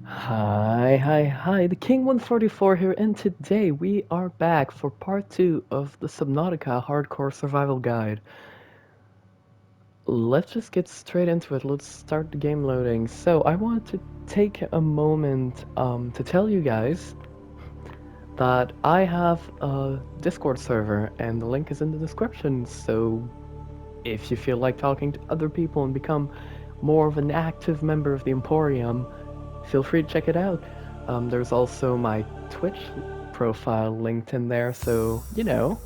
Hi, the King 144 here, and today we are back for part 2 of the Subnautica Hardcore Survival Guide. Let's just get straight into it. Let's start the game loading. So, I want to take a moment to tell you guys that I have a Discord server, and the link is in the description. So, if you feel like talking to other people and become more of an active member of the Emporium, feel free to check it out. There's also my Twitch profile linked in there, so, if you want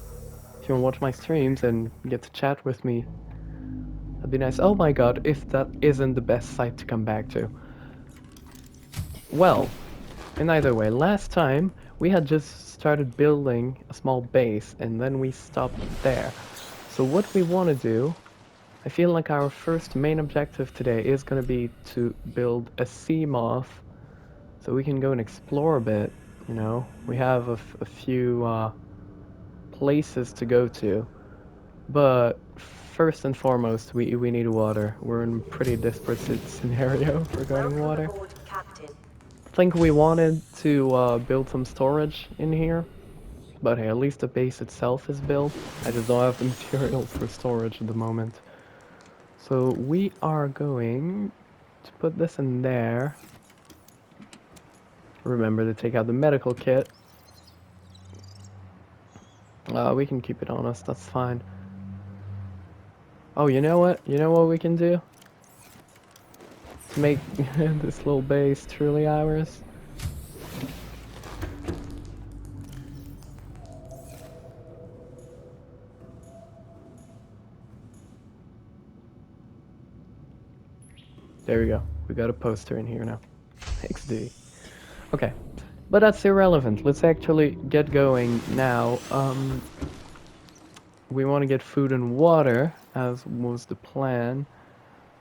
to watch my streams and get to chat with me, that'd be nice. Oh my god, if that isn't the best site to come back to. Well, in either way, last time we had just started building a small base and then we stopped there. So what we want to do, I feel like our first main objective today is going to be to build a Seamoth so we can go and explore a bit, you know. We have a few places to go to, but first and foremost, we need water. We're in a pretty desperate scenario regarding Welcome water. aboard, Captain. I think we wanted to build some storage in here, but hey, at least the base itself is built. I just don't have the materials for storage at the moment. So we are going to put this in there. Remember to take out the medical kit. We can keep it on us, that's fine. Oh, you know what? You know what we can do? To make this little base truly ours? There we go. We got a poster in here now. XD. Okay. But that's irrelevant. Let's actually get going now. We want to get food and water, as was the plan.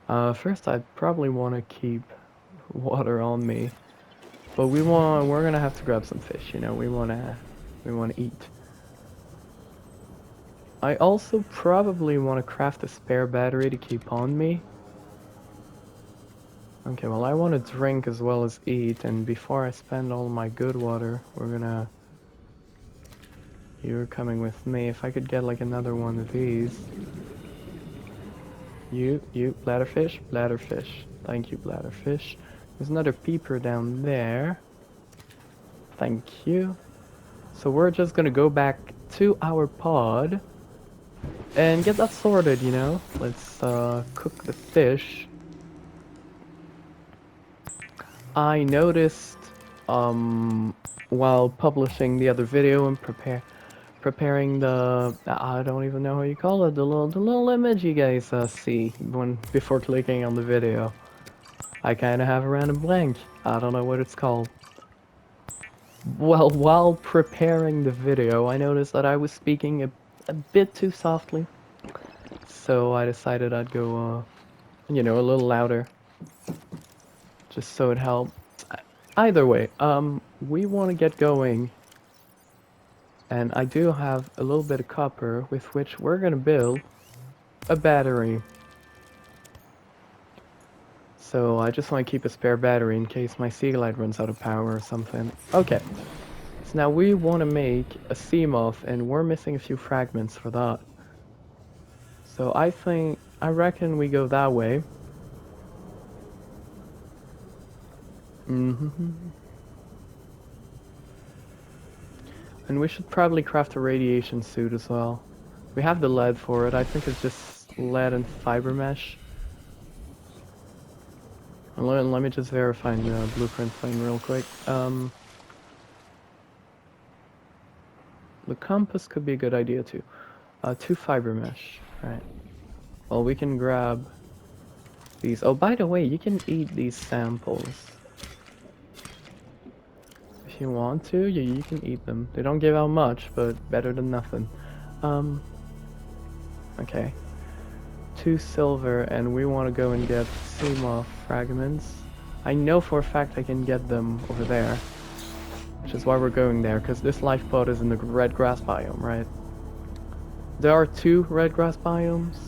First, I'd probably want to keep water on me. But we're gonna have to grab some fish, you know, we wanna eat. I also probably want to craft a spare battery to keep on me. Okay, well I want to drink as well as eat, and before I spend all my good water, you're coming with me. If I could get like another one of these. Bladderfish, bladderfish. Thank you, bladderfish. There's another peeper down there. Thank you. So we're just gonna go back to our pod and get that sorted, you know? Let's cook the fish. I noticed while publishing the other video and preparing the I don't even know how you call it, the little image you guys see when before clicking on the video. I kind of have a random blank. I don't know what it's called. Well, while preparing the video, I noticed that I was speaking a bit too softly. So I decided I'd go, you know, a little louder, just so it helped. Either way, we want to get going, and I do have a little bit of copper with which we're gonna build a battery. So I just want to keep a spare battery in case my sea light runs out of power or something. Okay, so now we want to make a Seamoth, and we're missing a few fragments for that. So I reckon we go that way. And we should probably craft a radiation suit as well. We have the lead for it. I think it's just lead and fiber mesh. And let me just verify the blueprint thing real quick. The compass could be a good idea too. 2 fiber mesh. Right. Well, we can grab these. Oh, by the way, you can eat these samples. If you want to, you can eat them. They don't give out much, but better than nothing. Okay. 2 silver, and we want to go and get Seamoth fragments. I know for a fact I can get them over there, which is why we're going there, because this life pod is in the red grass biome, right? There are 2 red grass biomes,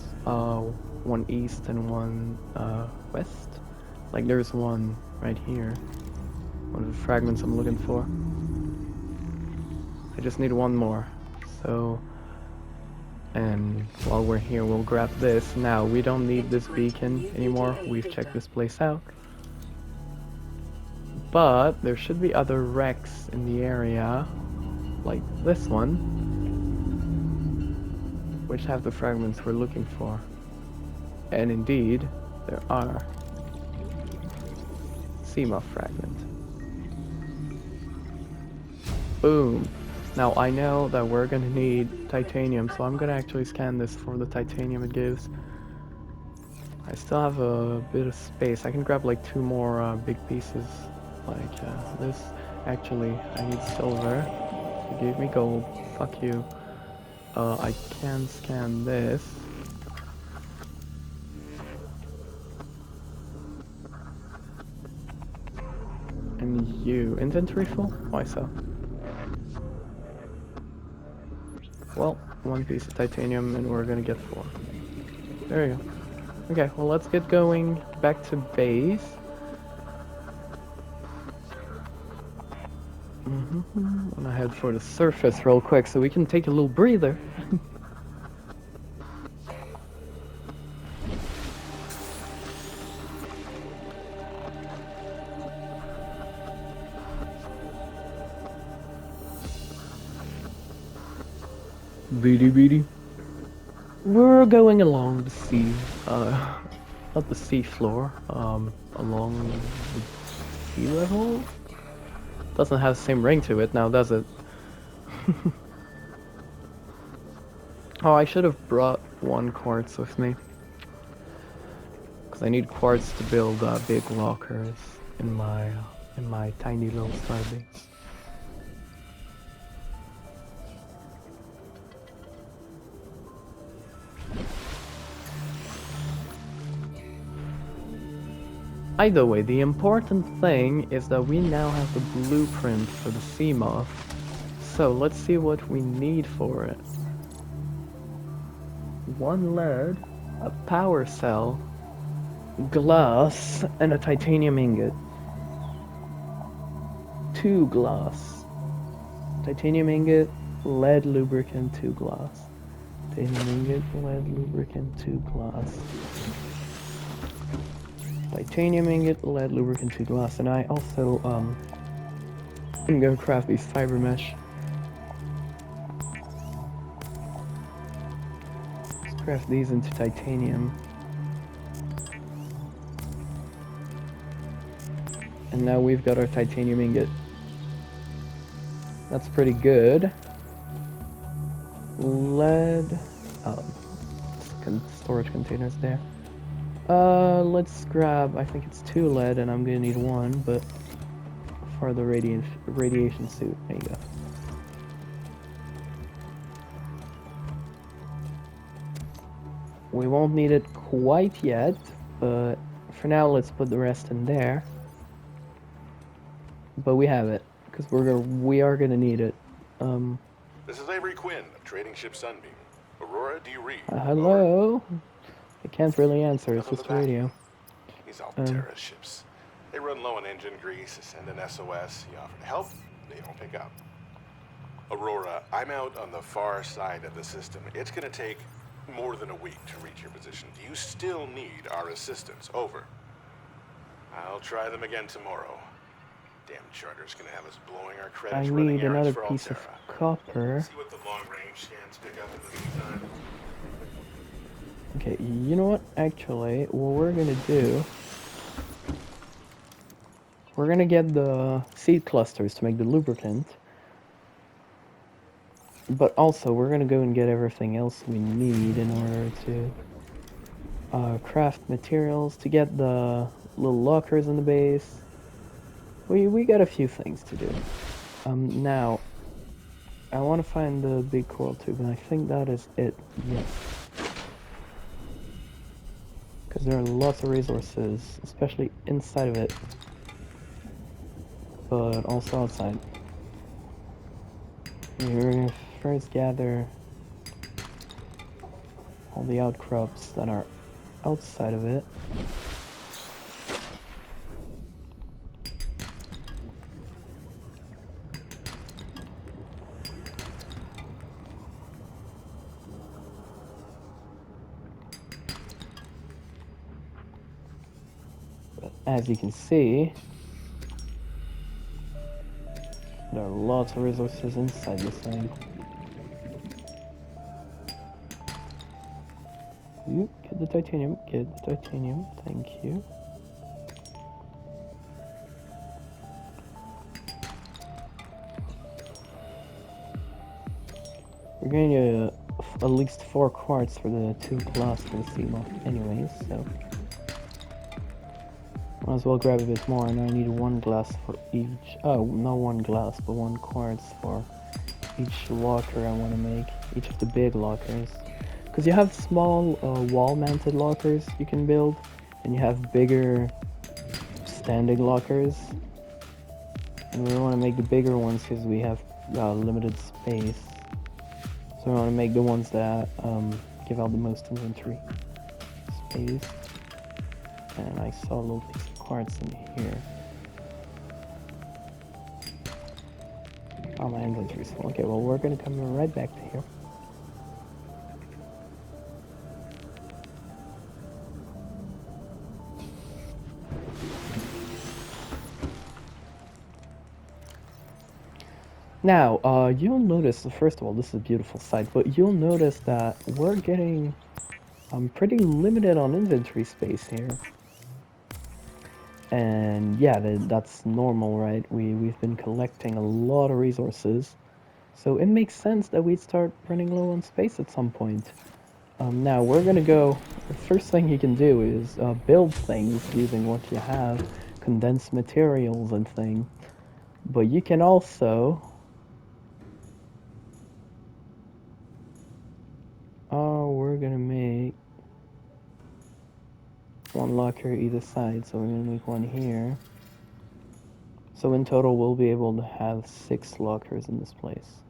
one east and one west. Like there's one right here. One of the fragments I'm looking for. I just need one more. So, and while we're here, we'll grab this. Now, we don't need this beacon anymore. We've checked this place out. But there should be other wrecks in the area, like this one, which have the fragments we're looking for. And indeed, there are. Seamoth fragment. Boom. Now I know that we're gonna need titanium, so I'm gonna actually scan this for the titanium it gives. I still have a bit of space. I can grab like 2 more big pieces, like this. Actually, I need silver. You gave me gold. Fuck you. I can scan this. And you. Inventory full? Why so? Well, 1 piece of titanium and we're gonna get 4. There you go. Okay, well let's get going back to base. I'm gonna head for the surface real quick so we can take a little breather. Beady beady. We're going along the sea, not the sea floor, along the sea level? Doesn't have the same ring to it now, does it? Oh, I should have brought 1 quartz with me. Because I need quartz to build big lockers in my tiny little starbase. Either way, the important thing is that we now have the blueprint for the Seamoth. So let's see what we need for it. 1 lead, a power cell, glass, and a titanium ingot. 2 glass. Titanium ingot, lead lubricant, 2 glass. Titanium ingot, lead lubricant, 2 glass. Titanium ingot, lead lubricant, 2 glass, and I also I'm gonna craft these fiber mesh. Let's craft these into titanium. And now we've got our titanium ingot. That's pretty good. Lead, storage containers there. Let's grab, I think it's 2 lead and I'm gonna need 1, but for the radiation suit, there you go. We won't need it quite yet, but for now let's put the rest in there. But we have it, because we are gonna need it. This is Avery Quinn of Trading Ship Sunbeam. Aurora, do you read? Hello? I can't really answer, it's just radio. These Altera ships. They run low on engine grease, send an SOS, you offer to help, they don't pick up. Aurora, I'm out on the far side of the system. It's gonna take more than a week to reach your position. Do you still need our assistance? Over. I'll try them again tomorrow. Damn charter's gonna have us blowing our credits. I need another piece of copper. See what the long-range scans pick up in the meantime. Okay, you know what? Actually, what we're gonna do... We're gonna get the seed clusters to make the lubricant. But also, we're gonna go and get everything else we need in order to craft materials, to get the little lockers in the base. We got a few things to do. Now, I want to find the big coral tube, and I think that is it. Yes. Because there are lots of resources, especially inside of it. But also outside. We're gonna first gather all the outcrops that are outside of it. as you can see, there are lots of resources inside this thing. You get the titanium, thank you. We're going to at least 4 quartz for the 2 glass for the Seamoth anyways, so might as well grab a bit more, and I need 1 glass for each, oh, not 1 glass, but 1 quartz for each locker I want to make, each of the big lockers. Because you have small wall-mounted lockers you can build, and you have bigger standing lockers. And we want to make the bigger ones because we have limited space. So we want to make the ones that give out the most inventory space. And I saw a little piece of quartz in here. Oh, my inventory's full. Okay, well, we're going to come right back to here. Now, you'll notice, first of all, this is a beautiful sight, but you'll notice that we're getting pretty limited on inventory space here. And yeah, that's normal, right? We've been collecting a lot of resources, so it makes sense that we'd start running low on space at some point. Now, we're gonna go, the first thing you can do is build things using what you have, condense materials and things, but you can also we're gonna make 1 locker either side, so we're gonna make 1 here. So in total, we'll be able to have 6 lockers in this place.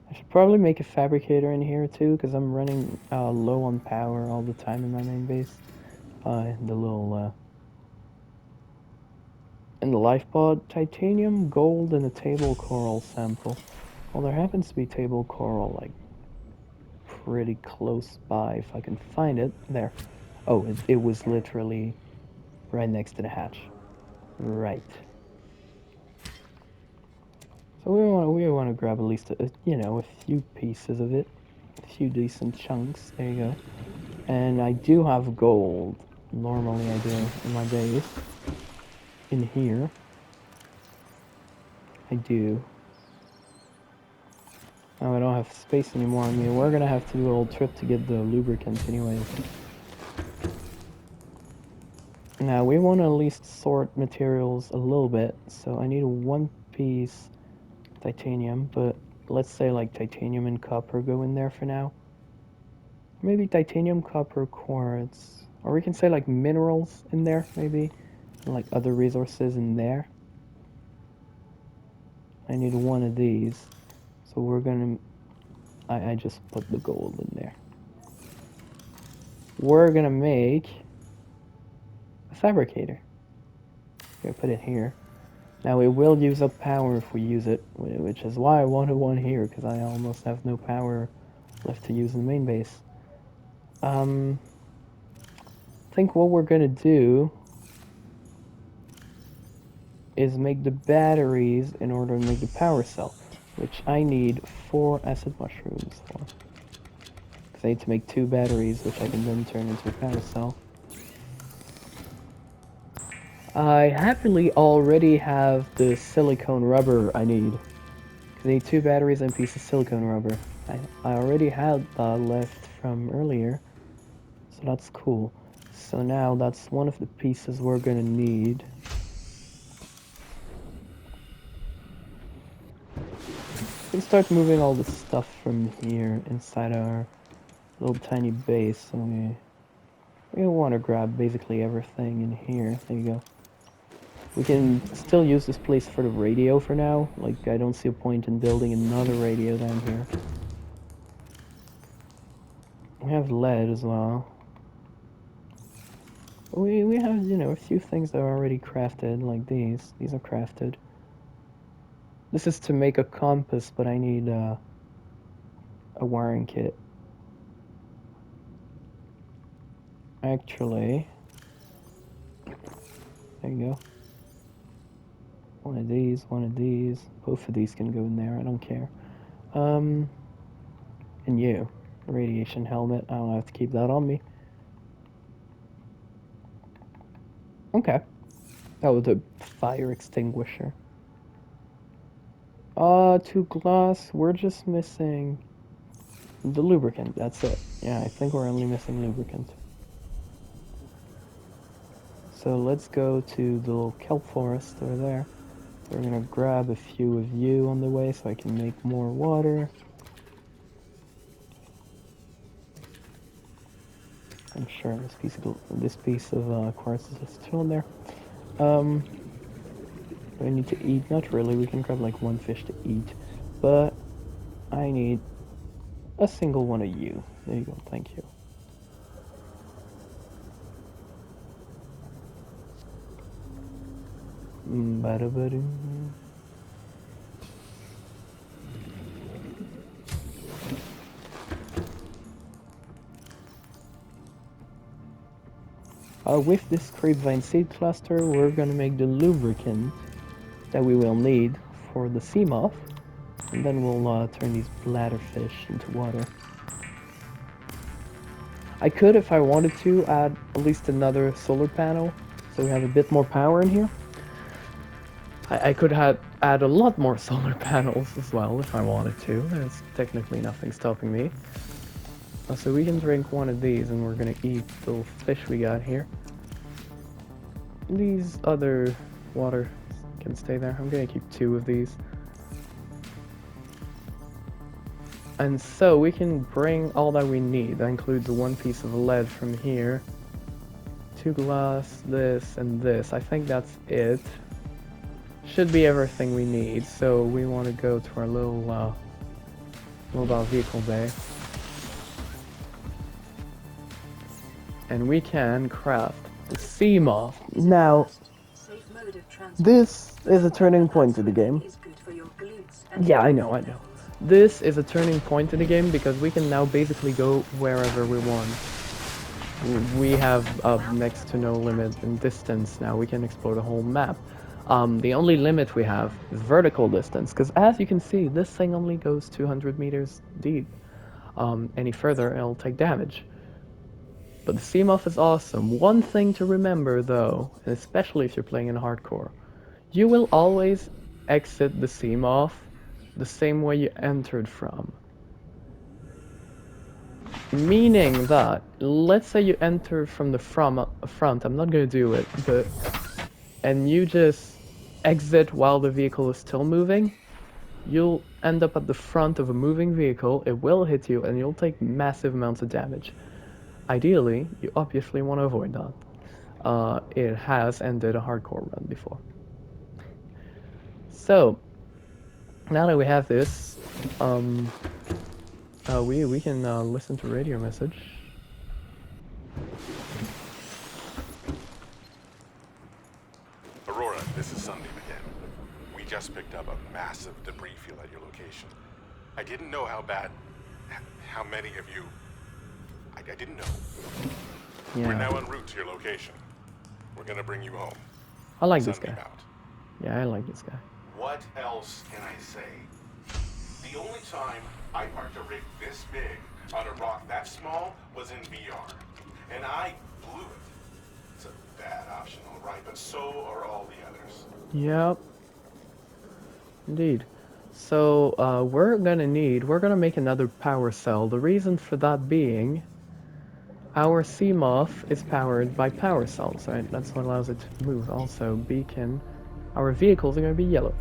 I should probably make a fabricator in here too, because I'm running low on power all the time in my main base. The little in the life pod, titanium, gold, and a table coral sample. Well, there happens to be table coral like pretty close by if I can find it. There. Oh, it was literally right next to the hatch. Right. So we want to grab at least a few pieces of it, a few decent chunks. There you go. And I do have gold. Normally I do in my base. In here, I do. Now I don't have space anymore. I mean, we're gonna have to do a little trip to get the lubricant anyway. Now we want to at least sort materials a little bit. So I need 1 piece titanium, but let's say like titanium and copper go in there for now. Maybe titanium, copper, quartz. Or we can say like minerals in there, maybe. And like other resources in there. I need 1 of these. So we're gonna... I just put the gold in there. We're gonna make a fabricator. Gonna put it here. Now it will use up power if we use it, which is why I wanted 1 here, because I almost have no power left to use in the main base. I think what we're gonna do is make the batteries in order to make the power cell, which I need 4 acid mushrooms for. Because I need to make 2 batteries, which I can then turn into a power cell. I happily already have the silicone rubber I need. Because I need 2 batteries and a piece of silicone rubber. I already had left from earlier, so that's cool. So now that's one of the pieces we're gonna need. We can start moving all the stuff from here inside our little tiny base. So we want to grab basically everything in here. There you go. We can still use this place for the radio for now. Like, I don't see a point in building another radio down here. We have lead as well. We have, a few things that are already crafted, like these. These are crafted. This is to make a compass, but I need a wiring kit. Actually, there you go. One of these, one of these. Both of these can go in there, I don't care. And you. Radiation helmet, I don't have to keep that on me. Okay. Oh, the fire extinguisher. 2 glass. We're just missing the lubricant. That's it. Yeah, I think we're only missing lubricant. So let's go to the little kelp forest over there. We're gonna grab a few of you on the way so I can make more water. I'm sure this piece of quartz is still in there. Do I need to eat? Not really. We can grab like 1 fish to eat, but I need a single one of you. There you go. Thank you. Ba-da-ba-doo. With this grapevine seed cluster, we're gonna make the lubricant that we will need for the Seamoth, and then we'll turn these bladderfish into water. I could, if I wanted to, add at least another solar panel, so we have a bit more power in here. I could add a lot more solar panels as well if I wanted to. There's technically nothing stopping me. So we can drink one of these, and we're gonna eat the little fish we got here. These other water can stay there. I'm gonna keep 2 of these. And so we can bring all that we need. That includes the 1 piece of lead from here. 2 glass, this, and this. I think that's it. Should be everything we need. So we want to go to our little mobile vehicle bay. And we can craft the Seamoth. Now, this is a turning point in the game. Yeah, I know. This is a turning point in the game because we can now basically go wherever we want. We have next to no limit in distance now. We can explore the whole map. The only limit we have is vertical distance, because as you can see, this thing only goes 200 meters deep. Any further, it'll take damage. But the Seamoth is awesome. One thing to remember, though, and especially if you're playing in hardcore, you will always exit the Seamoth the same way you entered from. Meaning that, let's say you enter from the front, I'm not gonna do it, but, and you just exit while the vehicle is still moving, you'll end up at the front of a moving vehicle, it will hit you, and you'll take massive amounts of damage. Ideally, you obviously want to avoid that. It has ended a hardcore run before. So, now that we have this, we can listen to radio message. Aurora, this is Sunday again. We just picked up a massive debris field at your location. I didn't know how many of you... I didn't know. Yeah. We're now en route to your location. We're gonna bring you home. I like this guy. Out. Yeah, I like this guy. What else can I say? The only time I parked a rig this big on a rock that small was in VR. And I blew it. It's a bad option, all right, but so are all the others. Yep. Indeed. So, we're gonna make another power cell. The reason for that being, our Seamoth is powered by power cells, right? That's what allows it to move. Also, beacon. Our vehicles are going to be yellow.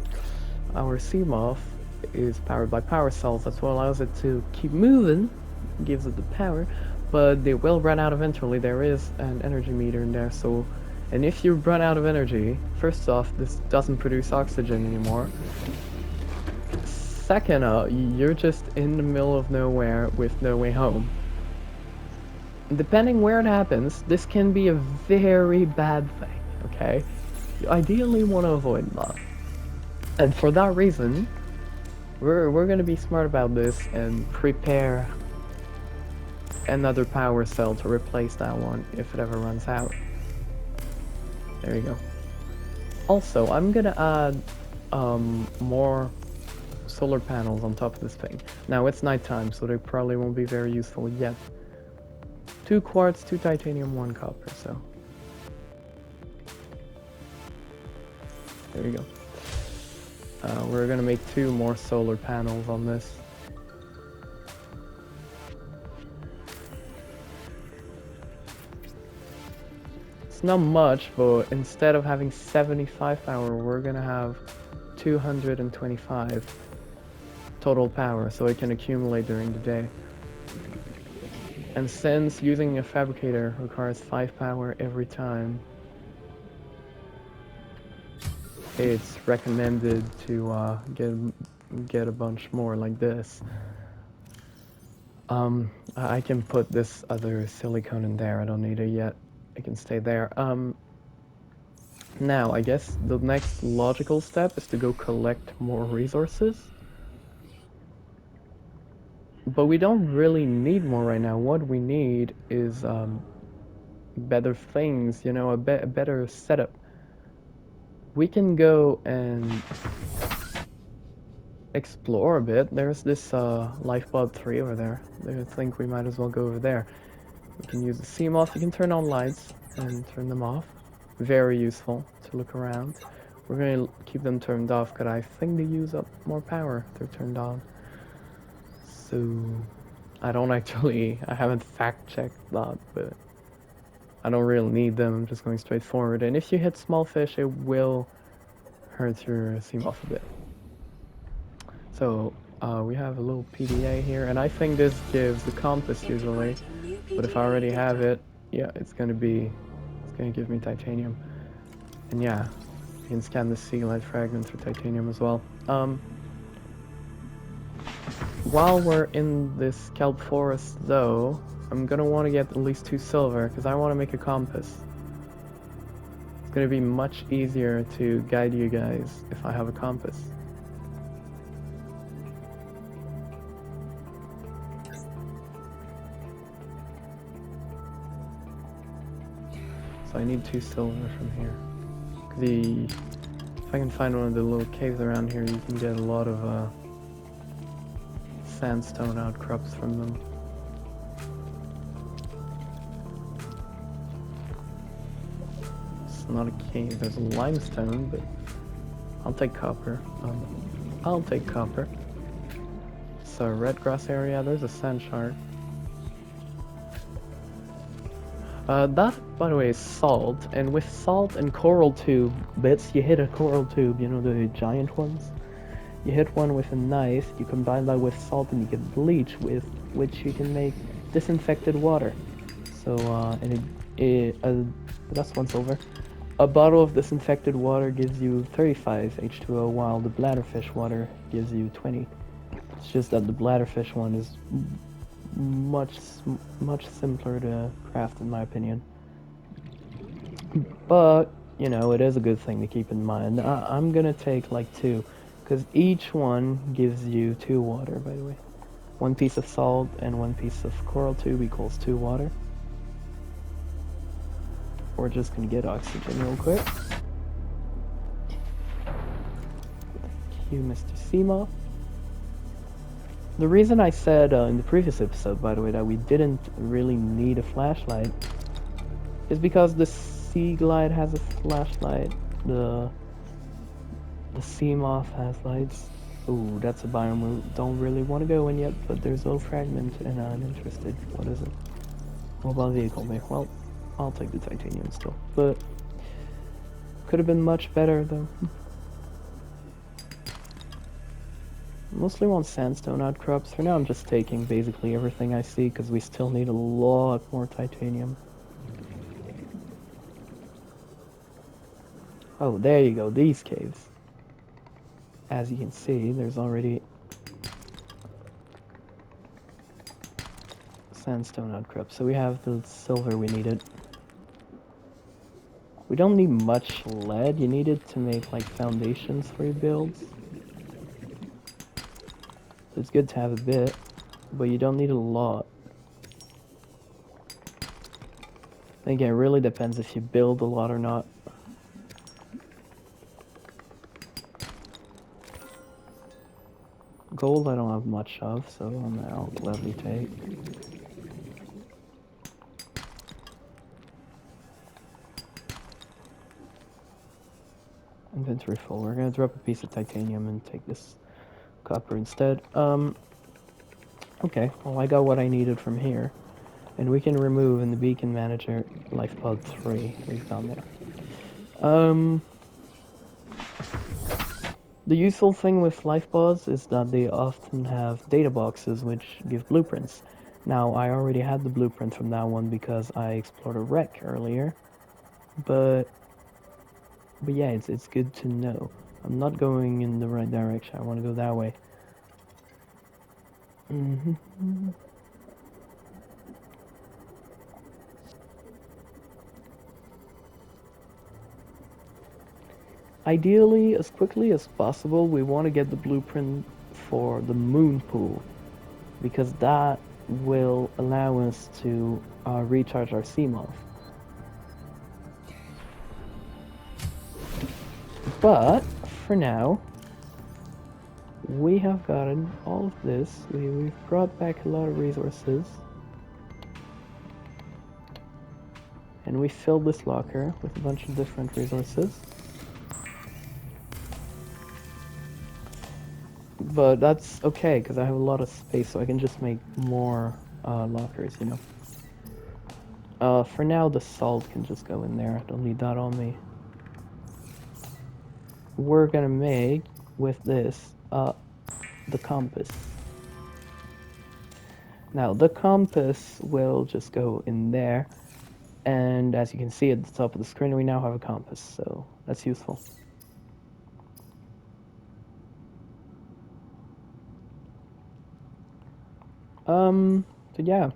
Our Seamoth is powered by power cells. That's what allows it to keep moving, gives it the power, but they will run out eventually. There is an energy meter in there, so... And if you run out of energy, first off, this doesn't produce oxygen anymore. Second, you're just in the middle of nowhere with no way home. Depending where it happens, this can be a very bad thing, okay? You ideally want to avoid that. And for that reason, we're going to be smart about this and prepare another power cell to replace that one if it ever runs out. There you go. Also, I'm gonna add more solar panels on top of this thing. Now it's nighttime, so they probably won't be very useful yet. 2 quartz, 2 titanium, 1 copper, so. There you go. We're gonna make 2 more solar panels on this. It's not much, but instead of having 75 power, we're gonna have 225 total power, so it can accumulate during the day. And since using a fabricator requires 5 power every time, it's recommended to get a bunch more like this. I can put this other silicone in there. I don't need it yet. It can stay there. Now, I guess the next logical step is to go collect more resources. But we don't really need more right now. What we need is better things, you know, a better setup. We can go and explore a bit. There's this lifeblood 3 over there. I think we might as well go over there. We can use the Seamoth. You can turn on lights and turn them off. Very useful to look around. We're going to keep them turned off because I think they use up more power if they're turned on. So, I haven't fact-checked that, but I don't really need them. I'm just going straight forward. And if you hit small fish, it will hurt your Seamoth a bit. So, we have a little PDA here, and I think this gives the compass usually. But if I already have it, yeah, it's gonna give me titanium. And yeah, you can scan the sea light fragment for titanium as well. While we're in this kelp forest though, I'm gonna want to get at least 2 silver, because I want to make a compass. It's gonna be much easier to guide you guys if I have a compass. So I need 2 silver from here. If I can find one of the little caves around here, you can get a lot of sandstone outcrops from them. It's not a cave, there's a limestone, but I'll take copper. I'll take copper. It's a red grass area, there's a sand shard. That, by the way, is salt, and with salt and coral tube bits, you hit a coral tube, you know, the giant ones? You hit one with a knife, you combine that with salt, and you get bleach, with which you can make disinfected water. So, that's 1 silver. A bottle of disinfected water gives you 35 H2O, while the bladderfish water gives you 20. It's just that the bladderfish one is much simpler to craft, in my opinion. But, you know, it is a good thing to keep in mind. I'm gonna take like 2, because each one gives you 2 water, by the way. 1 piece of salt and 1 piece of coral tube equals 2 water. We're just gonna get oxygen real quick. Thank you, Mr. Seamoth. The reason I said in the previous episode, by the way, that we didn't really need a flashlight is because the Sea Glide has a flashlight, the Seamoth has lights. Ooh, that's a biome we don't really want to go in yet, but there's no fragment and I'm interested. What is it? Mobile vehicle, maybe. Well, I'll take the titanium still, but could have been much better though. Mostly want sandstone outcrops. For now I'm just taking basically everything I see because we still need a lot more titanium. Oh, there you go, these caves. As you can see, there's already sandstone outcrops. So we have the silver we needed. We don't need much lead. You need it to make like foundations for your builds. It's good to have a bit, but you don't need a lot. Again, it really depends if you build a lot or not. Gold I don't have much of, so I'll gladly take. Inventory full. We're gonna drop a piece of titanium and take this copper instead. Okay, well I got what I needed from here. And we can remove in the beacon manager life pod 3 we've done there. The useful thing with life pods is that they often have data boxes which give blueprints. Now I already had the blueprint from that one because I explored a wreck earlier. But yeah, it's good to know. I'm not going in the right direction. I want to go that way. Ideally, as quickly as possible, we want to get the blueprint for the moon pool, because that will allow us to recharge our Seamoth. But, for now, we have gotten all of this. We've brought back a lot of resources. And we filled this locker with a bunch of different resources. But that's okay, because I have a lot of space, so I can just make more lockers, you know. For now, the salt can just go in there. Don't need that on me. We're gonna make, with this, the compass. Now, the compass will just go in there. And as you can see at the top of the screen, we now have a compass, so that's useful. So yeah,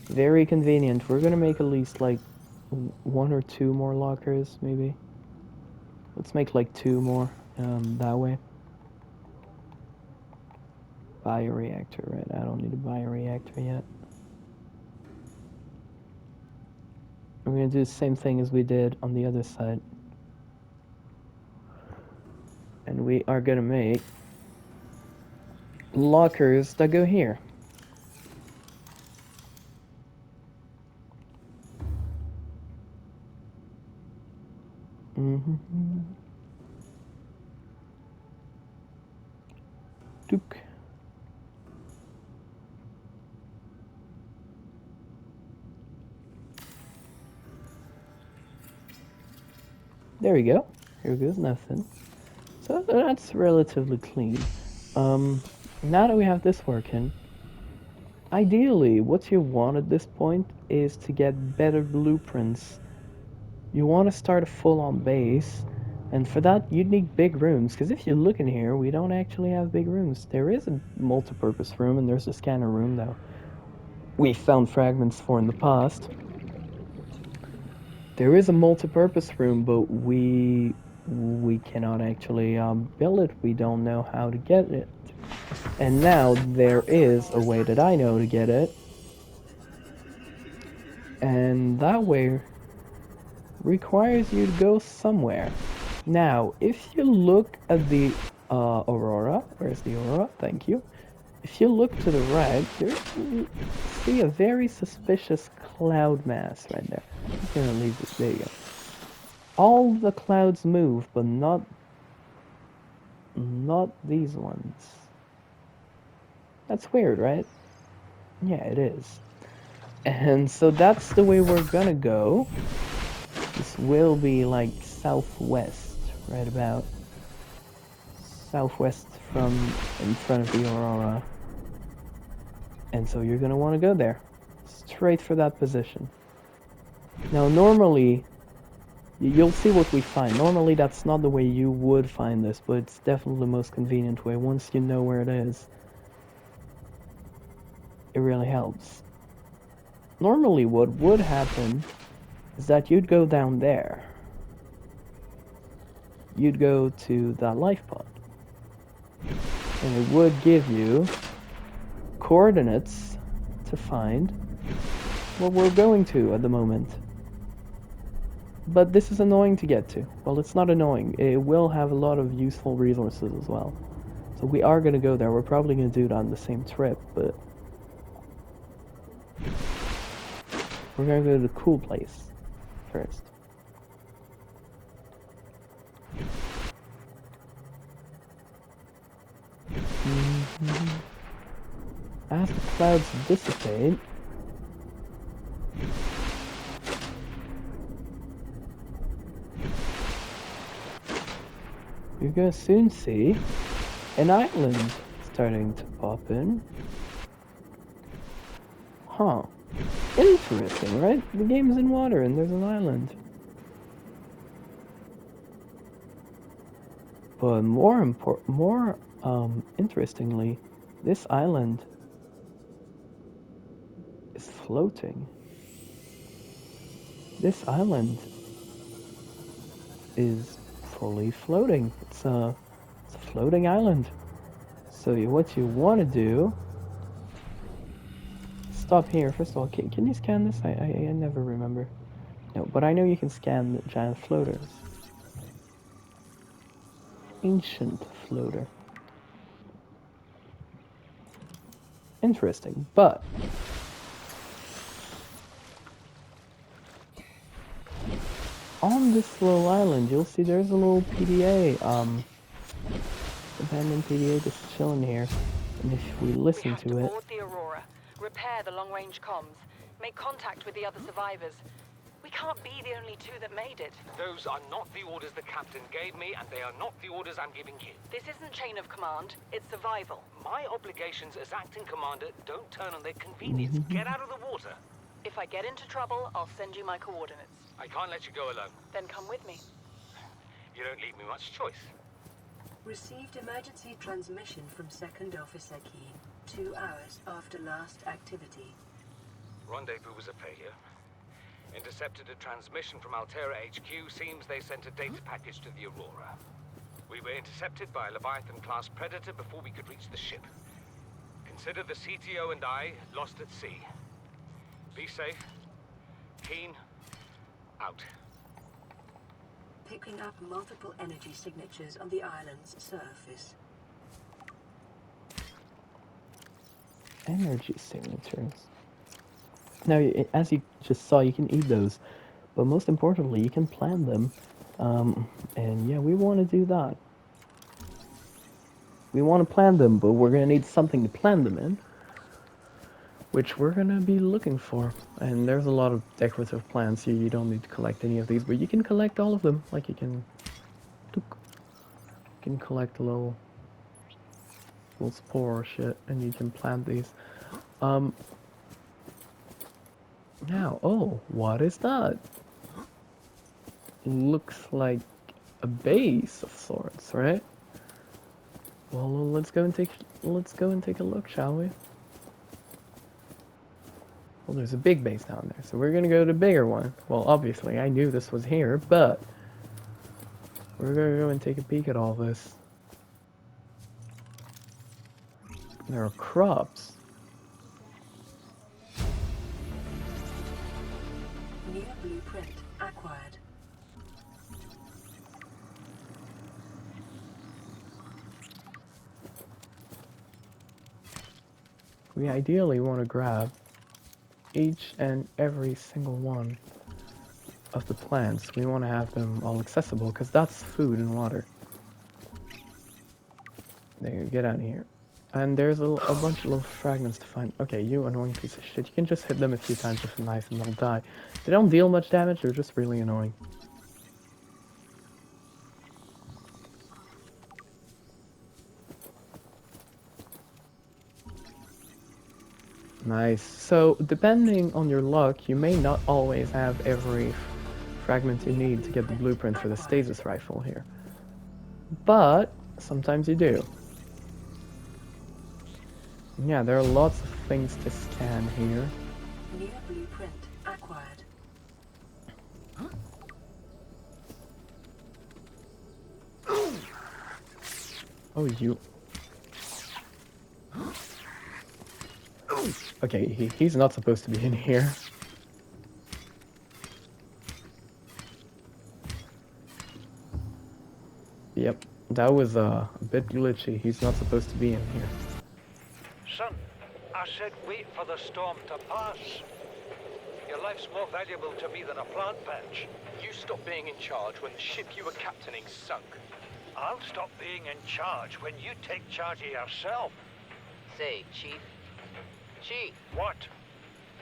very convenient. We're gonna make at least like 1 or 2 more lockers, maybe. Let's make like 2 more, that way. Bioreactor, right? I don't need a bioreactor yet. We're gonna do the same thing as we did on the other side. And we are gonna make lockers that go here. Dook. There we go. Here goes nothing. So that's relatively clean. Now that we have this working, ideally what you want at this point is to get better blueprints. You want to start a full-on base, and for that you'd need big rooms, because if you look in here, we don't actually have big rooms. There is a multi-purpose room, and there's a scanner room that we found fragments for in the past. There is a multi-purpose room, but we cannot actually build it. We don't know how to get it. And now there is a way that I know to get it. And that way requires you to go somewhere. Now, if you look at the aurora, where's the aurora? Thank you. If you look to the right, you see a very suspicious cloud mass right there. I'm gonna leave this. There you go. All the clouds move, but not these ones. That's weird, right? Yeah, it is. And so that's the way we're gonna go. This will be like southwest, right about. Southwest from in front of the aurora. And so you're gonna want to go there. Straight for that position. Now normally, you'll see what we find. Normally that's not the way you would find this, but it's definitely the most convenient way. Once you know where it is, it really helps. Normally what would happen is that you'd go down there. You'd go to that life pod. And it would give you coordinates to find what we're going to at the moment. But this is annoying to get to. Well, it's not annoying. It will have a lot of useful resources as well. So we are going to go there. We're probably going to do it on the same trip, but we're going to go to the cool place first. As the clouds dissipate, you're going to soon see an island starting to pop in. Huh. Interesting, right? The game's in water and there's an island. But more interestingly, this island is floating. This island is fully floating. It's a floating island. So what you want to do, stop here. First of all, can you scan this? I never remember. No, but I know you can scan the giant floaters. Ancient floater. Interesting, but on this little island, you'll see there's a little PDA, abandoned PDA just chilling here. And if we listen to it, board the Aurora, repair the long-range comms, make contact with the other survivors. We can't be the only two that made it. Those are not the orders the captain gave me, and they are not the orders I'm giving you. This isn't chain of command, it's survival. My obligations as acting commander don't turn on their convenience. Get out of the water. If I get into trouble, I'll send you my coordinates. I can't let you go alone. Then come with me. You don't leave me much choice. Received emergency transmission from Second Officer Keen, 2 hours after last activity. Rendezvous was a failure. Intercepted a transmission from Altera HQ. Seems they sent a data package to the Aurora. We were intercepted by a Leviathan-class predator before we could reach the ship. Consider the CTO and I lost at sea. Be safe. Keen. Out. Picking up multiple energy signatures on the island's surface. energy signatures. Now, as you just saw, you can eat those, but most importantly, you can plant them. And yeah, we want to do that. We want to plant them, but we're going to need something to plant them in, which we're going to be looking for. And there's a lot of decorative plants here. You don't need to collect any of these, but you can collect all of them. Like you can collect a little spore shit, and you can plant these. Now, oh, what is that? Looks like a base of sorts, right? Well, let's go and take a look, shall we? Well, there's a big base down there, so we're gonna go to the bigger one. Well, obviously, I knew this was here, but we're gonna go and take a peek at all this. There are crops. New blueprint acquired. We ideally want to grab each and every single one of the plants. We want to have them all accessible, because that's food and water. There you go, get out of here. And there's a bunch of little fragments to find. Okay, you annoying piece of shit. You can just hit them a few times with a knife and they'll die. They don't deal much damage, they're just really annoying. Nice. So, depending on your luck, you may not always have every fragment you need to get the blueprint for the stasis rifle here. But, sometimes you do. Yeah, there are lots of things to scan here. New blueprint acquired. Oh, you... Okay, he's not supposed to be in here. Yep, that was a bit glitchy. He's not supposed to be in here. Son, I said wait for the storm to pass. Your life's more valuable to me than a plant patch. You stopped being in charge when the ship you were captaining sunk. I'll stop being in charge when you take charge of yourself. Say, Chief. Chief, What?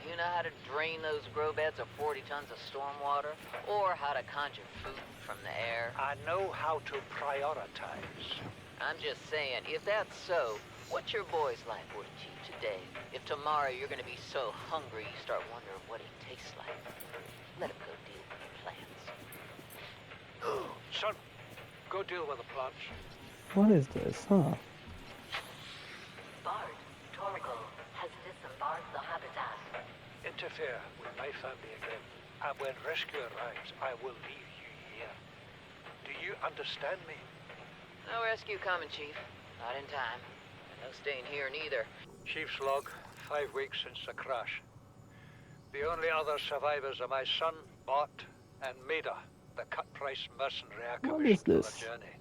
you know how to drain those grow beds of 40 tons of stormwater? Or how to conjure food from the air? I know how to prioritize. I'm just saying, if that's so, what's your boy's life worth to you today? If tomorrow you're gonna be so hungry you start wondering what he tastes like, let him go deal with the plants. Son, go deal with the plants. What is this, huh? Bard, Torgal has disembarked the habitat. Interfere with my family again, and when rescue arrives, I will leave you here. Do you understand me? No rescue coming, Chief. Not in time. No staying here neither. Chief's log, 5 weeks since the crash. The only other survivors are my son, Bart, and Maida, the cut-price mercenary I What commissioned is for this? the journey.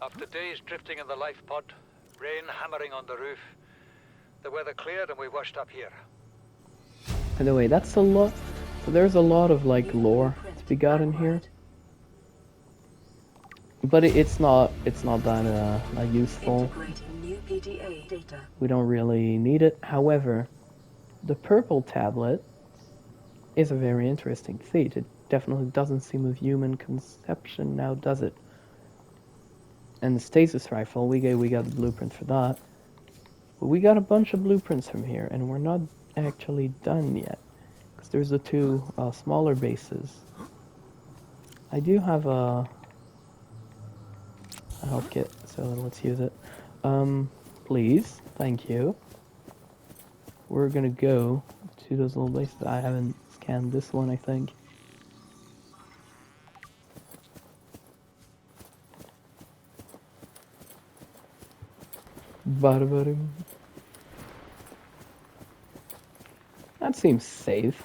After days drifting in the life pod, rain hammering on the roof, the weather cleared and we washed up here. Anyway, that's a lot. So there's a lot of like lore to be got in here, but it's not that useful. Integrating new PDA data. We don't really need it. However, the purple tablet is a very interesting feat. It definitely doesn't seem of human conception now, does it? And the stasis rifle, we got the blueprint for that. But we got a bunch of blueprints from here, and we're not actually done yet. Because there's the two smaller bases. I do have a health kit, so let's use it. Please, thank you. We're gonna go to those little bases. I haven't scanned this one, I think. Bada-bada. That seems safe.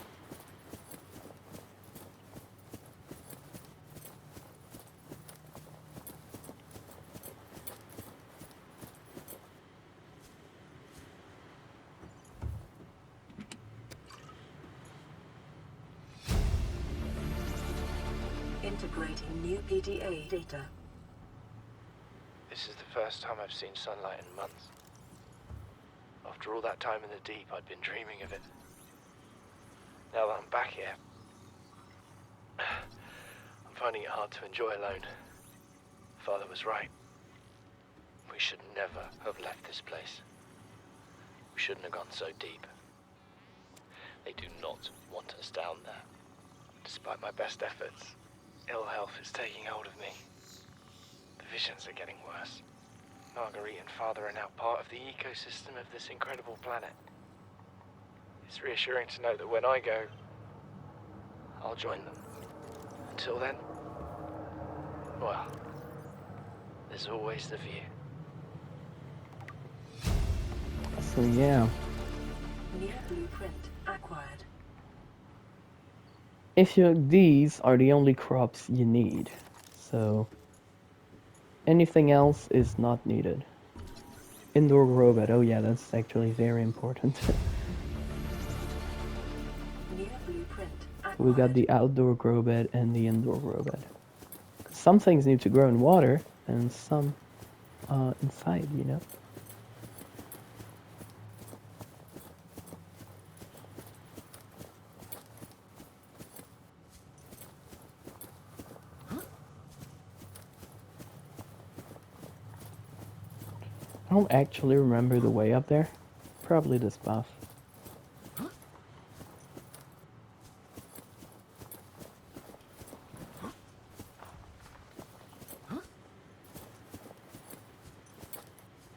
Integrating new PDA data. This is the first time I've seen sunlight in months. After all that time in the deep, I'd been dreaming of it. Now that I'm back here, I'm finding it hard to enjoy alone. Father was right. We should never have left this place. We shouldn't have gone so deep. They do not want us down there. Despite my best efforts, ill health is taking hold of me. The visions are getting worse. Marguerite and Father are now part of the ecosystem of this incredible planet. It's reassuring to know that when I go, I'll join them. Until then, well, there's always the view. So yeah. New blueprint acquired. These are the only crops you need. So anything else is not needed. Indoor grow bed. Oh yeah, that's actually very important. New blueprint acquired. We got the outdoor grow bed and the indoor grow bed. Some things need to grow in water and some inside, you know. I don't actually remember the way up there. Probably this path.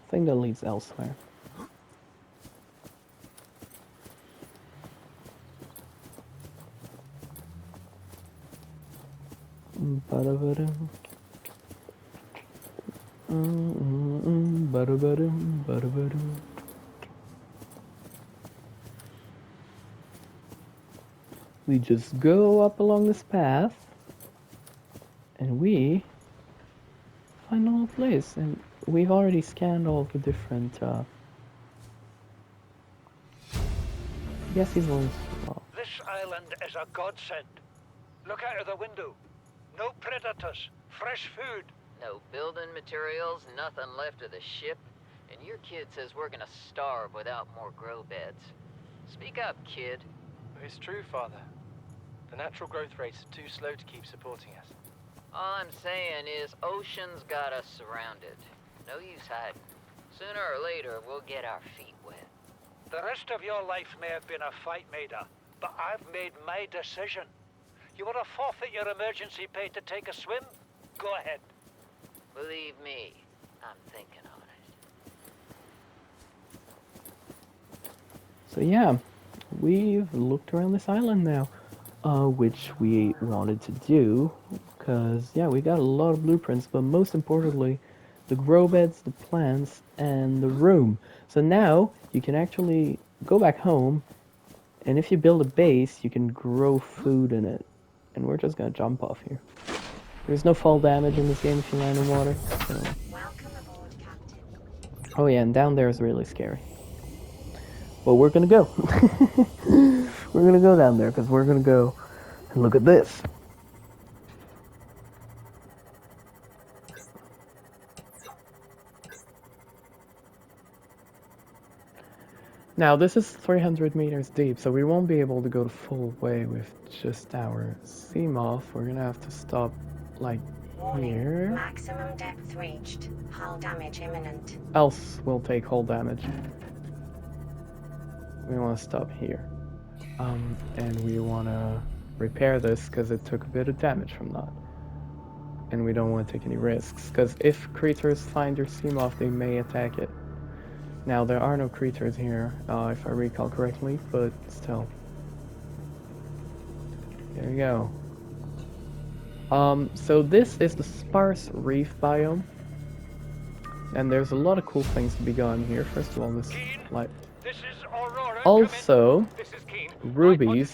I think that leads elsewhere. Ba-da-ba-da. Ba-da-ba-da, ba-da-ba-da. We just go up along this path and we find another place, and we've already scanned all the different. Yes, he's going. This island is a godsend. Look out of the window. No predators, fresh food. No building materials, nothing left of the ship. And your kid says we're gonna starve without more grow beds. Speak up, kid. It's true, Father. The natural growth rates are too slow to keep supporting us. All I'm saying is ocean's got us surrounded. No use hiding. Sooner or later, we'll get our feet wet. The rest of your life may have been a fight, Maida, but I've made my decision. You want to forfeit your emergency pay to take a swim? Go ahead. Believe me, I'm thinking on it. So yeah, we've looked around this island now, which we wanted to do, because yeah, we got a lot of blueprints, but most importantly, the grow beds, the plants, and the room. So now you can actually go back home, and if you build a base, you can grow food in it. And we're just gonna jump off here. There's no fall damage in this game if you land in water. So. Welcome aboard, Captain. Oh yeah, and down there is really scary. But we're gonna go. We're gonna go down there because we're gonna go and look at this. Now this is 300 meters deep, so we won't be able to go the full way with just our Seamoth. We're gonna have to stop like here. Maximum depth reached. Hull damage imminent. Else we'll take hull damage. We want to stop here. And we want to repair this because it took a bit of damage from that. And we don't want to take any risks, because if creatures find your Seamoth, they may attack it. Now, there are no creatures here, if I recall correctly, but still. There we go. So this is the sparse reef biome. And there's a lot of cool things to be gone here. First of all, this light. This is Aurora. Also, This is Keen. rubies.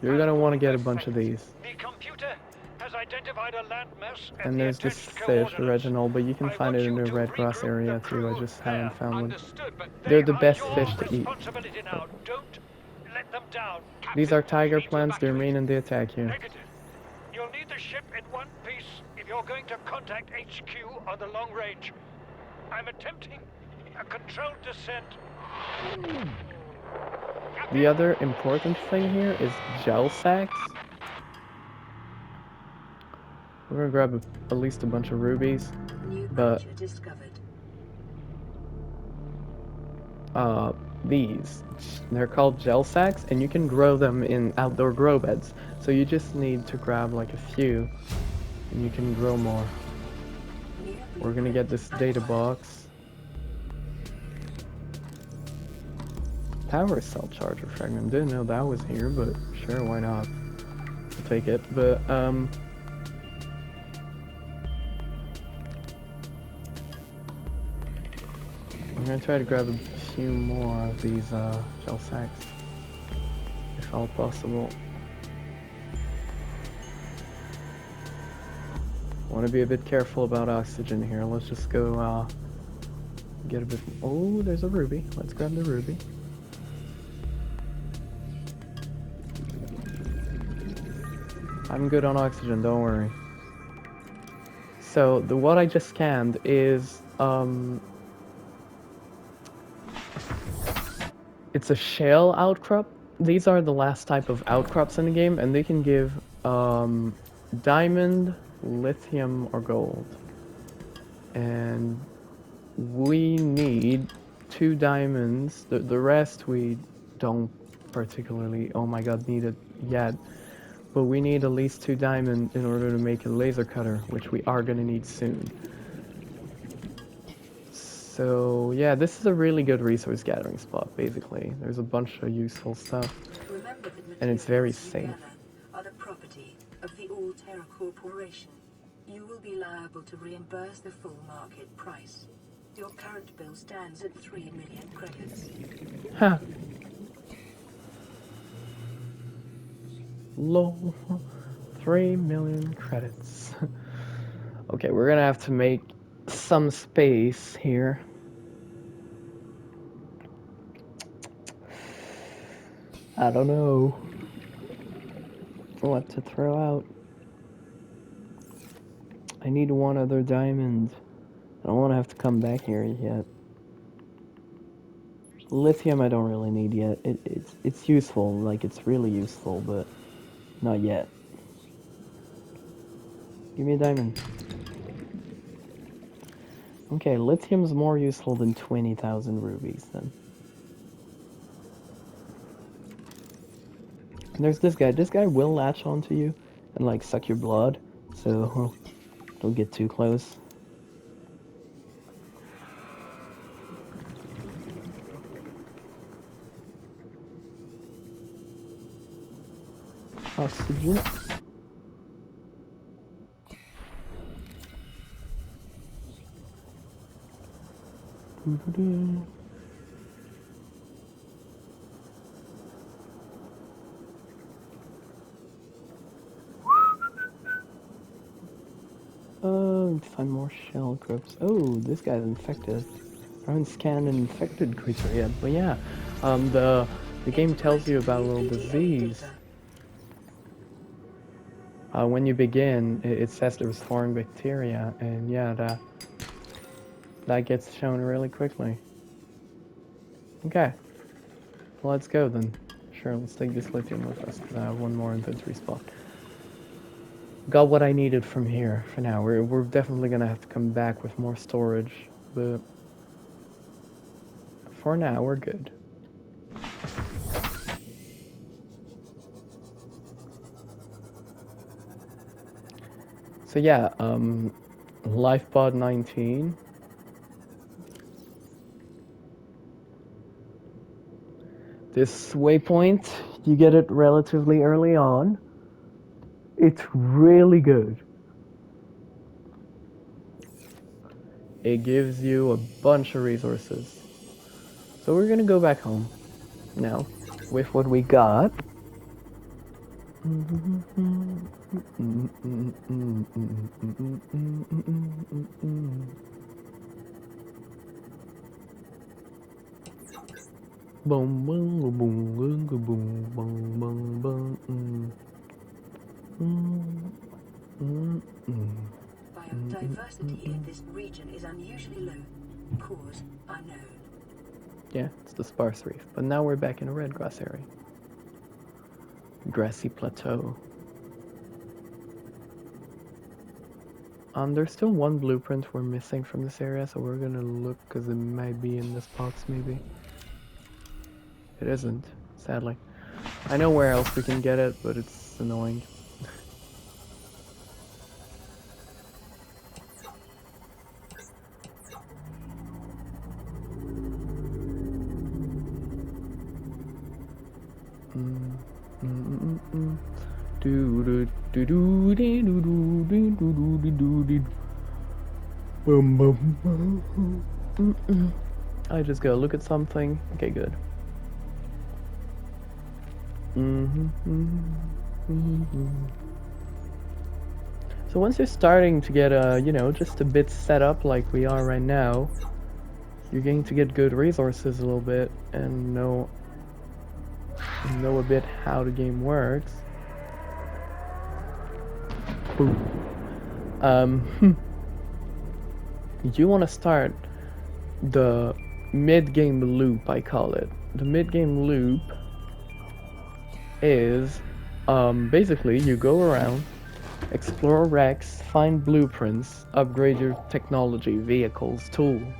You're gonna want to get a bunch of these. The computer has identified a landmass at And the there's this attached fish, coordinates. Reginald, but you can I find want it in you the to red grass regroup area the too. I crew just there. haven't found one. Understood, but They're the they best are fish your to eat. responsibility now. Don't let them down. These are tiger Need to plants. They're evacuate. mean and they attack you. Negative. You'll need the ship in one piece if you're going to contact HQ on the long range. I'm attempting a controlled descent. The other important thing here is gel sacks. We're gonna grab at least a bunch of rubies, New but creature discovered. these, they're called gel sacks, and you can grow them in outdoor grow beds. So you just need to grab like a few, and you can grow more. New We're gonna get this data box. Power cell charger fragment. Didn't know that was here, but sure, why not? I'll take it. But I'm gonna try to grab a few more of these gel sacks, if all possible. Want to be a bit careful about oxygen here. Let's just go get a bit. Oh, there's a ruby. Let's grab the ruby. I'm good on oxygen, don't worry. So, what I just scanned is, it's a shale outcrop. These are the last type of outcrops in the game, and they can give, diamond, lithium, or gold. And we need 2 diamonds. The rest we don't particularly, oh my god, need it yet. But we need at least 2 diamonds in order to make a laser cutter, which we are gonna need soon. So yeah, this is a really good resource gathering spot, basically. There's a bunch of useful stuff. Remember that And it's very materials you safe. gather are the property of the All-Terra Corporation. You will be liable to reimburse the full market price. Your current bill stands at 3 million credits. Ha! Lol. 3 million credits. Okay, we're gonna have to make some space here. I don't know what to throw out. I need one other diamond. I don't want to have to come back here yet. Lithium I don't really need yet. It's useful, like it's really useful, but not yet. Give me a diamond. Okay, lithium's more useful than 20,000 rubies then. And there's this guy. This guy will latch onto you and like suck your blood, so don't get too close. Oxygen. Find more shell crypts. Oh, this guy's infected. I haven't scanned an infected creature yet, but yeah, the game tells you about a little disease. When you begin, it says there's foreign bacteria, and yeah, that gets shown really quickly. Okay, well, let's go then. Sure, let's take this lithium with us, because I have one more inventory spot. Got what I needed from here for now. We're definitely gonna have to come back with more storage, but for now, we're good. So yeah, LifePod 19. This waypoint, you get it relatively early on. It's really good. It gives you a bunch of resources. So we're gonna go back home now with what we got. Boom, boom, boom, boom, boom, boom, boom, Biodiversity in this region is unusually low. Cause unknown. Yeah, it's the sparse reef. But now we're back in a red grass area. Grassy plateau. There's still one blueprint we're missing from this area, so we're gonna look because it might be in this box maybe. It isn't, sadly. I know where else we can get it, but it's annoying. I just go look at something. Okay, good. So once you're starting to get you know, just a bit set up like we are right now, you're going to get good resources a little bit and know a bit how the game works. You want to start the mid-game loop, I call it. The mid-game loop is basically you go around, explore wrecks, find blueprints, upgrade your technology, vehicles, tools.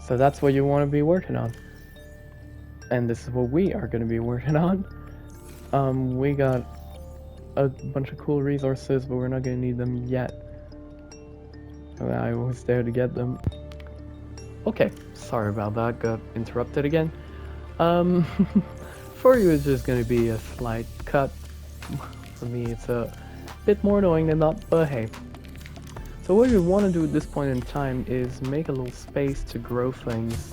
So that's what you want to be working on. And this is what we are going to be working on. We got a bunch of cool resources, but we're not going to need them yet. I was there to get them. Okay, sorry about that, got interrupted again. For you it's just going to be a slight cut. For me it's a bit more annoying than that, but hey. So what we want to do at this point in time is make a little space to grow things,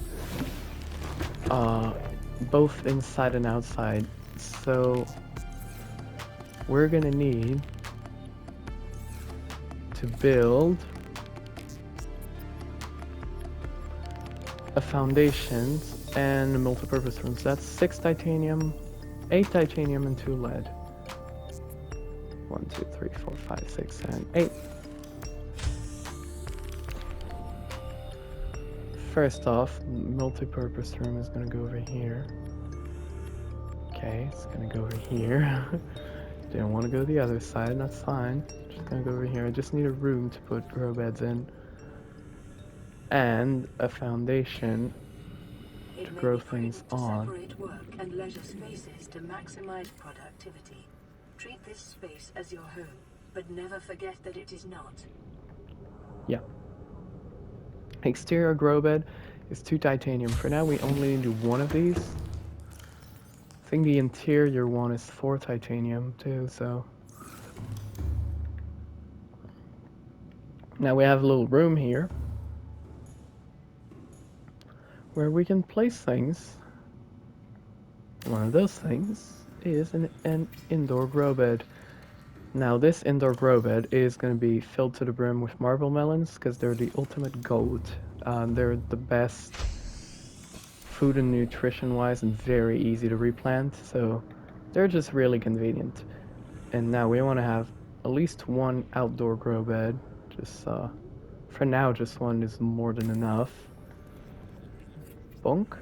both inside and outside. So we're gonna need to build a foundation and multi-purpose rooms. That's 6 titanium, 8 titanium, and 2 lead. 1, 2, 3, 4, 5, 6, 7, 8. First off, multi-purpose room is gonna go over here. Okay, it's gonna go over here. Didn't want to go the other side, that's fine. Just gonna go over here. I just need a room to put grow beds in. And a foundation to grow things on. Separate work and leisure spaces to maximize productivity. Treat this space as your home, but never forget that it is not. Yeah. Exterior grow bed is 2 titanium. For now, we only need 1 of these. I think the interior one is 4 titanium too, so. Now we have a little room here where we can place things. One of those things is an indoor grow bed. Now this indoor grow bed is going to be filled to the brim with marble melons because they're the ultimate goat. They're the best food and nutrition wise and very easy to replant, so they're just really convenient. And now we want to have at least 1 outdoor grow bed. Just for now, just 1 is more than enough. Bonk.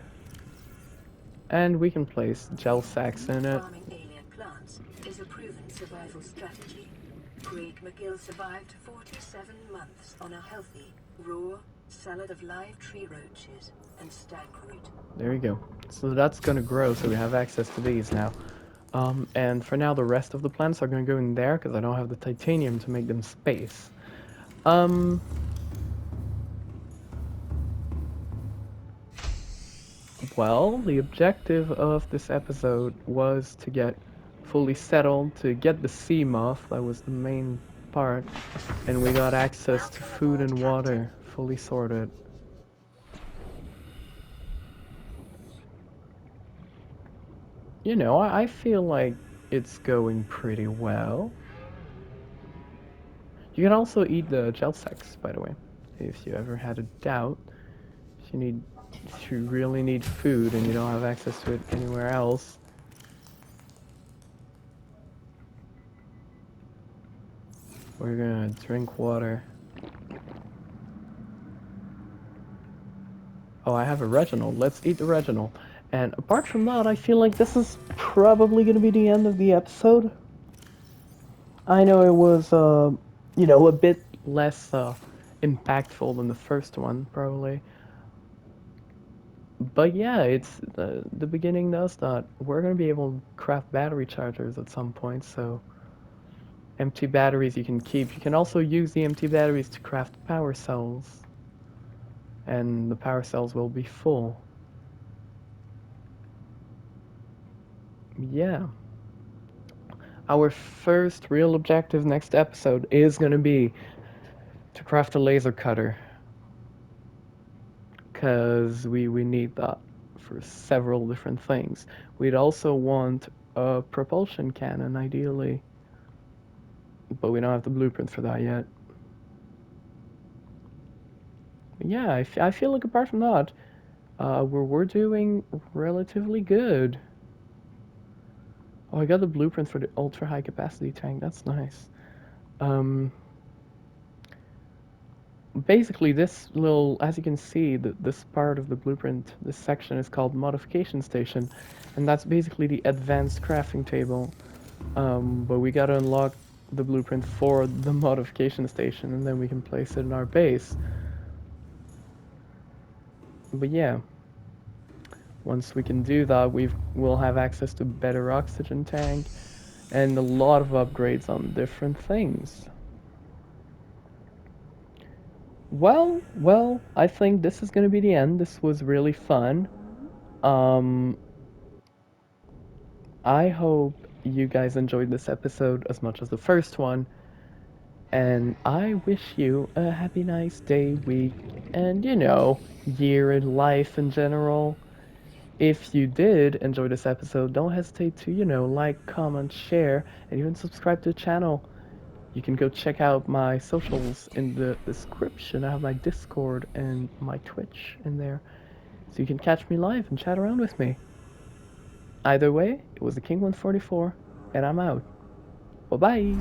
And we can place gel sacks in it. Farming alien plants is a proven survival strategy. Craig McGill survived 47 months on a healthy, raw salad of live tree roaches and stag root. There you go. So that's gonna grow, so we have access to these now. And for now, the rest of the plants are gonna go in there because I don't have the titanium to make them space. Well, the objective of this episode was to get fully settled, to get the Seamoth, that was the main part, and we got access to food and water, fully sorted. You know, I feel like it's going pretty well. You can also eat the gel sacks, by the way, if you ever had a doubt. If you really need food and you don't have access to it anywhere else. We're gonna drink water. Oh, I have a Reginald. Let's eat the Reginald. And apart from that, I feel like this is probably gonna be the end of the episode. I know it was, you know, a bit less impactful than the first one, probably. But yeah, it's the beginning does that. We're gonna be able to craft battery chargers at some point, so empty batteries you can keep. You can also use the empty batteries to craft power cells, and the power cells will be full. Yeah. Our first real objective next episode is gonna be to craft a laser cutter. Because we need that for several different things. We'd also want a propulsion cannon, ideally. But we don't have the blueprint for that yet. But yeah, I feel like apart from that, we're doing relatively good. Oh, I got the blueprint for the ultra high capacity tank. That's nice. Basically, this little, as you can see, this part of the blueprint, this section is called modification station, and that's basically the advanced crafting table. But we gotta unlock the blueprint for the modification station, and then we can place it in our base. But yeah, once we can do that, we'll have access to better oxygen tank and a lot of upgrades on different things. Well, I think this is gonna be the end. This was really fun. I hope you guys enjoyed this episode as much as the first one. And I wish you a happy, nice day, week, and you know, year in life in general. If you did enjoy this episode, don't hesitate to, you know, like, comment, share, and even subscribe to the channel. You can go check out my socials in the description. I have my Discord and my Twitch in there. So you can catch me live and chat around with me. Either way, it was the King 144, and I'm out. Bye-bye!